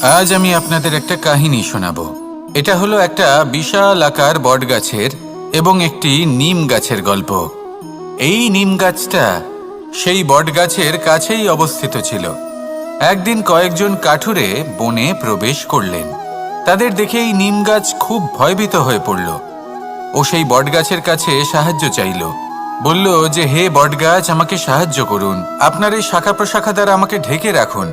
আজ আমি আপনাদের একটা কাহিনী শোনাবো। এটা হলো একটা বিশাল আকার বটগাছের এবং একটি নিম গাছের গল্প। এই নিম গাছটা সেই বটগাছের কাছেই অবস্থিত ছিল। একদিন কয়েকজন কাঠুরে বনে প্রবেশ করলেন। তাদের দেখে এই নিম গাছ খুব ভয়ভীত হয়ে পড়ল। ও সেই বটগাছের কাছে সাহায্য চাইল। বলল যে, হে বটগাছ, আমাকে সাহায্য করুন, আপনার এই শাখা প্রশাখা দ্বারা আমাকে ঢেকে রাখুন,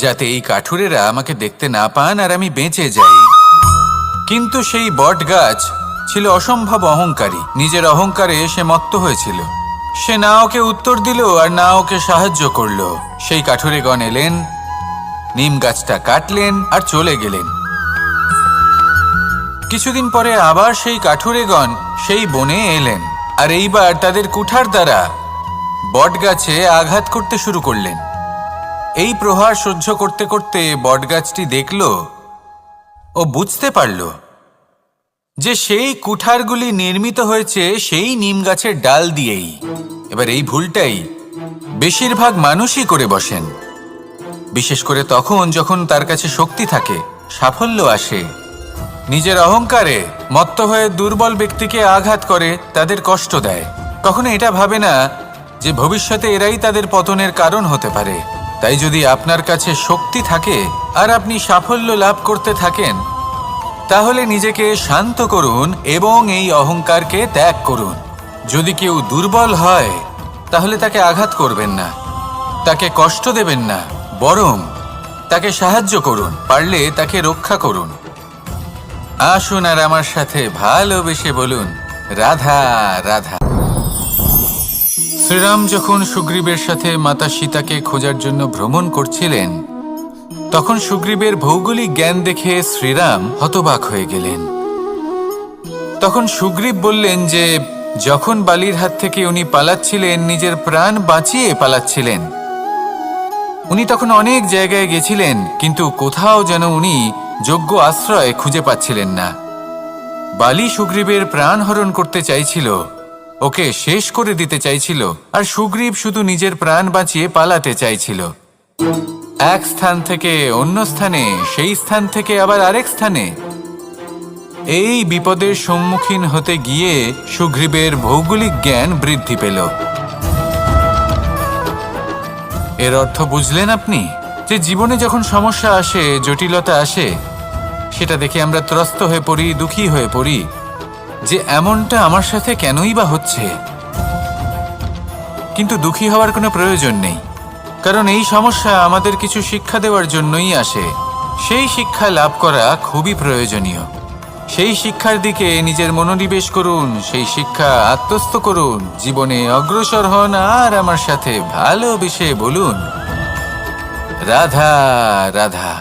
যাতে এই কাঠুরেরা আমাকে দেখতে না পান আর আমি বেঁচে যাই। কিন্তু সেই বটগাছ ছিল অসম্ভব অহংকারী। নিজের অহংকারে সে মত্ত হয়েছিল। সে না ওকে উত্তর দিল আর না ওকে সাহায্য করলো। সেই কাঠুরেগণ এলেন, নিম গাছটা কাটলেন আর চলে গেলেন। কিছুদিন পরে আবার সেই কাঠুরেগণ সেই বনে এলেন আর এইবার তাদের কুঠার দ্বারা বটগাছে আঘাত করতে শুরু করলেন। এই প্রহার সহ্য করতে করতে বটগাছটি দেখল ও বুঝতে পারল যে সেই কুঠারগুলি নির্মিত হয়েছে সেই নিম গাছের ডাল দিয়েই। এবার এই ভুলটাই বেশিরভাগ মানুষই করে বসেন, বিশেষ করে তখন যখন তার কাছে শক্তি থাকে, সাফল্য আসে। নিজের অহংকারে মত্ত হয়ে দুর্বল ব্যক্তিকে আঘাত করে, তাদের কষ্ট দেয়। কখনো এটা ভাবে না যে ভবিষ্যতে এরাই তাদের পতনের কারণ হতে পারে। তাই যদি আপনার কাছে শক্তি থাকে আর আপনি সাফল্য লাভ করতে থাকেন, তাহলে নিজেকে শান্ত করুন এবং এই অহংকারকে ত্যাগ করুন। যদি কেউ দুর্বল হয় তাহলে তাকে আঘাত করবেন না, তাকে কষ্ট দেবেন না, বরং তাকে সাহায্য করুন, পারলে তাকে রক্ষা করুন। আসুন আর আমার সাথে ভালোবেসে বলুন, রাধা রাধা। শ্রীরাম যখন সুগ্রীবের সাথে মাতা সীতাকে খোঁজার জন্য ভ্রমণ করছিলেন, তখন সুগ্রীবের ভৌগোলিক জ্ঞান দেখে শ্রীরাম হতবাক হয়ে গেলেন। তখন সুগ্রীব বললেন যে যখন বালির হাত থেকে উনি পালাচ্ছিলেন, নিজের প্রাণ বাঁচিয়ে পালাচ্ছিলেন, উনি তখন অনেক জায়গায় গেছিলেন, কিন্তু কোথাও যেন উনি যোগ্য আশ্রয় খুঁজে পাচ্ছিলেন না। বালি সুগ্রীবের প্রাণ হরণ করতে চাইছিল, ওকে শেষ করে দিতে চাইছিল, আর সুগ্রীব শুধু নিজের প্রাণ বাঁচিয়ে পালাতে চাইছিল। এক স্থান থেকে অন্য স্থানে, সেই স্থান থেকে আবার আরেক স্থানে। এই বিপদের সম্মুখীন হতে গিয়ে সুগ্রীবের ভৌগোলিক জ্ঞান বৃদ্ধি পেল। এর অর্থ বুঝলেন আপনি? যে জীবনে যখন সমস্যা আসে, জটিলতা আসে, সেটা দেখে আমরা ত্রস্ত হয়ে পড়ি, দুঃখী হয়ে পড়ি যে এমনটা আমার সাথে কেনই বা হচ্ছে। কিন্তু দুঃখী হওয়ার কোনো প্রয়োজন নেই, কারণ এই সমস্যা আমাদের কিছু শিক্ষা দেওয়ার জন্যই আসে। সেই শিক্ষা লাভ করা খুবই প্রয়োজনীয়। সেই শিক্ষার দিকে নিজের মনোনিবেশ করুন, সেই শিক্ষা আত্মস্থ করুন, জীবনে অগ্রসর হন আর আমার সাথে ভালোবেসে বলুন, রাধা রাধা।